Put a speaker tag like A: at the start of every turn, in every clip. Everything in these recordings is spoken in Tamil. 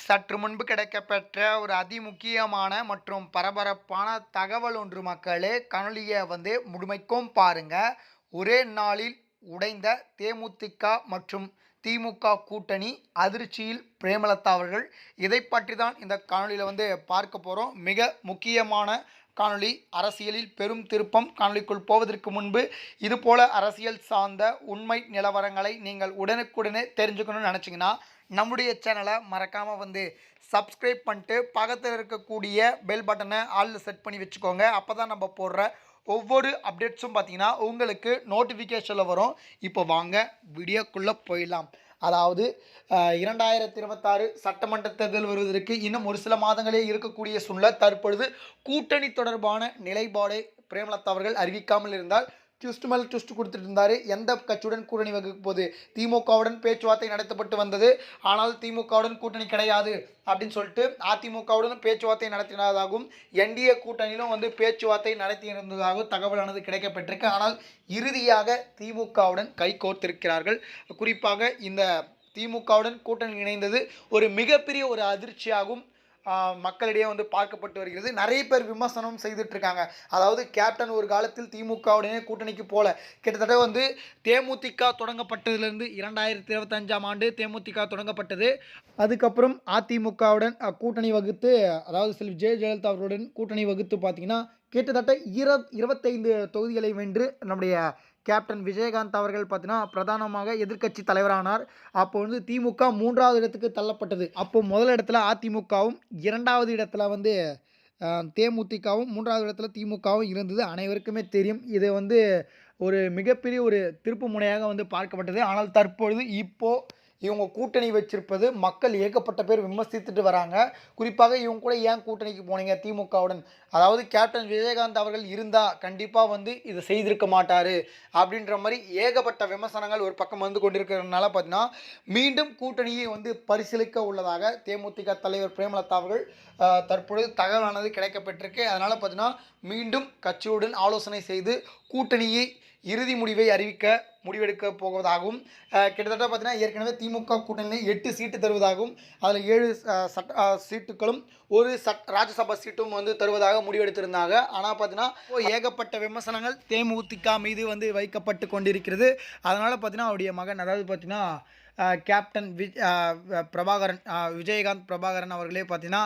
A: சற்று முன்பு கிடைக்கப்பெற்ற ஒரு அதிமுக்கியமான மற்றும் பரபரப்பான தகவல் ஒன்று மக்களே. காணொளியை முழுமைக்கும் பாருங்க. ஒரே நாளில் உடைந்த தேமுதிக மற்றும் திமுக கூட்டணி அதிர்ச்சியில் பிரேமலதா அவர்கள். இதை பற்றி தான் இந்த காணொலியில் பார்க்க போகிறோம். மிக முக்கியமான காணொளி. அரசியலில் பெரும் திருப்பம். காணொளிக்குள் போவதற்கு முன்பு இதுபோல அரசியல் சார்ந்த உண்மை நிலவரங்களை நீங்கள் உடனுக்குடனே தெரிஞ்சுக்கணும்னு நினச்சிங்கன்னா நம்முடைய சேனலை மறக்காமல் சப்ஸ்கிரைப் பண்ணிட்டு பக்கத்தில் இருக்கக்கூடிய பெல் பட்டனை ஆளில் செட் பண்ணி வச்சுக்கோங்க. அப்போ தான் நம்ம போடுற ஒவ்வொரு அப்டேட்ஸும் பார்த்தீங்கன்னா உங்களுக்கு நோட்டிஃபிகேஷனில் வரும். இப்போ வாங்க வீடியோக்குள்ளே போயிடலாம். அதாவது 2026 சட்டமன்ற தேர்தல் வருவதற்கு இன்னும் ஒரு சில மாதங்களே இருக்கக்கூடிய சூழ்நிலை. தற்பொழுது கூட்டணி தொடர்பான நிலைப்பாடை பிரேமலதா அவர்கள் அறிவிக்காமல் இருந்தால் ட்விஸ்ட் மேல் ட்விஸ்ட் கொடுத்துட்டு இருந்தார். எந்த கட்சியுடன் கூட்டணி வகுக்க போது திமுகவுடன் பேச்சுவார்த்தை நடத்தப்பட்டு வந்தது. ஆனால் திமுகவுடன் கூட்டணி கிடையாது அப்படின்னு சொல்லிட்டு அதிமுகவுடன் பேச்சுவார்த்தை நடத்தினதாகவும் என்டிஏ கூட்டணியிலும் பேச்சுவார்த்தை நடத்தியிருந்ததாகவும் தகவலானது கிடைக்கப்பட்டிருக்கு. ஆனால் இறுதியாக திமுகவுடன் கைகோர்த்திருக்கிறார்கள். குறிப்பாக இந்த திமுகவுடன் கூட்டணி இணைந்தது ஒரு மிகப்பெரிய ஒரு அதிர்ச்சியாகும் மக்களிடையே பார்க்கப்பட்டு வருகிறது. நிறைய பேர் விமர்சனம் செய்துட்டு இருக்காங்க. அதாவது கேப்டன் ஒரு காலத்தில் திமுகவுடனே கூட்டணிக்கு போல கிட்டத்தட்ட தேமுதிக தொடங்கப்பட்டதிலிருந்து 2025ஆம் ஆண்டு தேமுதிக தொடங்கப்பட்டது. அதுக்கப்புறம் அதிமுகவுடன் கூட்டணி வகுத்து, அதாவது செல்வி ஜெயலலிதா அவர்களுடன் கூட்டணி வகுத்து பார்த்தீங்கன்னா கிட்டத்தட்ட 25 தொகுதிகளை வென்று நம்முடைய கேப்டன் விஜயகாந்த் அவர்கள் பார்த்தீங்கன்னா பிரதானமாக எதிர்க்கட்சி தலைவரானார். அப்போ திமுக 3வது இடத்துக்கு தள்ளப்பட்டது. அப்போ முதல் இடத்துல அதிமுகவும், 2வது இடத்துல தேமுதிகவும், 3வது இடத்துல திமுகவும் இருந்தது. அனைவருக்குமே தெரியும். இது ஒரு மிகப்பெரிய ஒரு திருப்பு முனையாக பார்க்கப்பட்டது. ஆனால் தற்பொழுது இவங்க கூட்டணி வச்சிருப்பது மக்கள் ஏகப்பட்ட பேர் விமர்சித்துட்டு வராங்க. குறிப்பாக இவங்க கூட ஏன் கூட்டணிக்கு போனீங்க திமுகவுடன், அதாவது கேப்டன் விஜயகாந்த் அவர்கள் இருந்தால் கண்டிப்பாக இதை செய்திருக்க மாட்டார் அப்படின்ற மாதிரி ஏகப்பட்ட விமர்சனங்கள் ஒரு பக்கம் கொண்டிருக்கிறதுனால பார்த்தீங்கன்னா மீண்டும் கூட்டணியை பரிசீலிக்க உள்ளதாக தேமுதிக தலைவர் பிரேமலதா அவர்கள் தற்பொழுது தகவலானது கிடைக்கப்பட்டிருக்கு. அதனால் பார்த்தீங்கன்னா மீண்டும் கட்சியுடன் ஆலோசனை செய்து கூட்டணியை இறுதி முடிவை அறிவிக்க முடிவெடுக்க போவதாகவும், கிட்டத்தட்ட பார்த்தீங்கன்னா ஏற்கனவே திமுக கூட்டணியில் 8 சீட்டு தருவதாகவும், அதில் 7 சீட்டுகளும் ஒரு ராஜ்யசபா சீட்டும் தருவதாக முடிவெடுத்திருந்தாங்க. ஆனால் பார்த்தீங்கன்னா ஏகப்பட்ட விமர்சனங்கள் தேமுதிக மீது வைக்கப்பட்டு கொண்டிருக்கிறது. அதனால் பார்த்தீங்கன்னா அவருடைய மகன், அதாவது பார்த்தீங்கன்னா கேப்டன் பிரபாகரன், விஜயகாந்த் பிரபாகரன் அவர்களே பார்த்தீங்கன்னா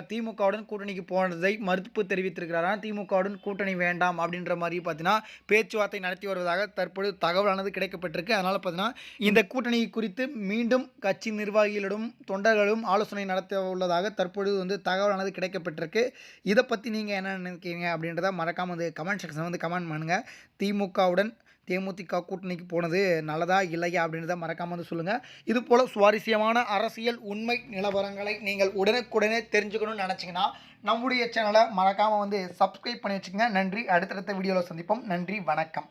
A: திமுகவுடன் கூட்டணிக்கு போனதை மறுப்பு தெரிவித்திருக்கிறார். ஆனால் திமுகவுடன் கூட்டணி வேண்டாம் அப்படின்ற மாதிரி பார்த்தீங்கன்னா பேச்சுவார்த்தை நடத்தி வருவதாக தற்பொழுது தகவலானது கிடைக்கப்பட்டிருக்கு. அதனால் பார்த்தீங்கன்னா இந்த கூட்டணி குறித்து மீண்டும் கட்சி நிர்வாகிகளிடம் தொண்டர்களும் ஆலோசனை நடத்த உள்ளதாக தற்பொழுது தகவலானது கிடைக்கப்பட்டிருக்கு. இதை பற்றி நீங்கள் என்ன நினைக்கிறீங்க அப்படின்றத மறக்காமல் கமெண்ட் செக்ஷன் கமெண்ட் பண்ணுங்கள். திமுகவுடன் தேமுதிக கூட்டணிக்கு போனது நல்லதா இல்லையா அப்படின்றத மறக்காமல் சொல்லுங்கள். இதுபோல் சுவாரஸ்யமான அரசியல் உண்மை நிலவரங்களை நீங்கள் உடனுக்குடனே தெரிஞ்சுக்கணும்னு நினச்சிங்கன்னா நம்முடைய சேனலை மறக்காமல் சப்ஸ்கிரைப் பண்ணி வச்சுக்கோங்க. நன்றி. அடுத்தடுத்த வீடியோவில் சந்திப்போம். நன்றி, வணக்கம்.